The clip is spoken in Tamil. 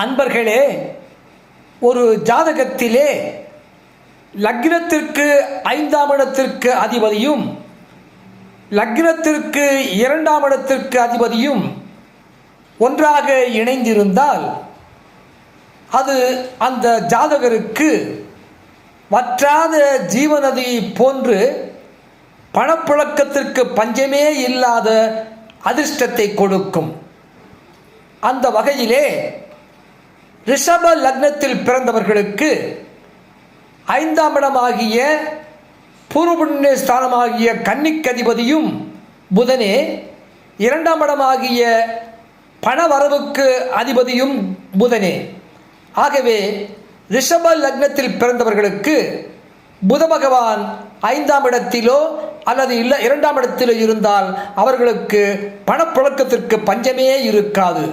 அன்பர்களே, ஒரு ஜாதகத்திலே லக்னத்திற்கு 5ஆம் இடத்திற்கு அதிபதியும் லக்னத்திற்கு 2ஆம் இடத்திற்கு அதிபதியும் ஒன்றாக இணைந்திருந்தால் அது அந்த ஜாதகருக்கு வற்றாத ஜீவநதி போன்று பணப்புழக்கத்திற்கு பஞ்சமே இல்லாத அதிர்ஷ்டத்தை கொடுக்கும். அந்த வகையிலே ரிஷப லக்னத்தில் பிறந்தவர்களுக்கு 5ஆம் இடமாகிய பூர்வ புண்ணிய ஸ்தானமாகிய கன்னிக்கதிபதியும் புதனே, 2ஆம் இடமாகிய பணவரவுக்கு அதிபதியும் புதனே. ஆகவே ரிஷப லக்னத்தில் பிறந்தவர்களுக்கு புத பகவான் 5ஆம் இடத்திலோ அல்லது 2ஆம் இடத்திலோ இருந்தால் அவர்களுக்கு பணப்புழக்கத்திற்கு பஞ்சமே இருக்காது.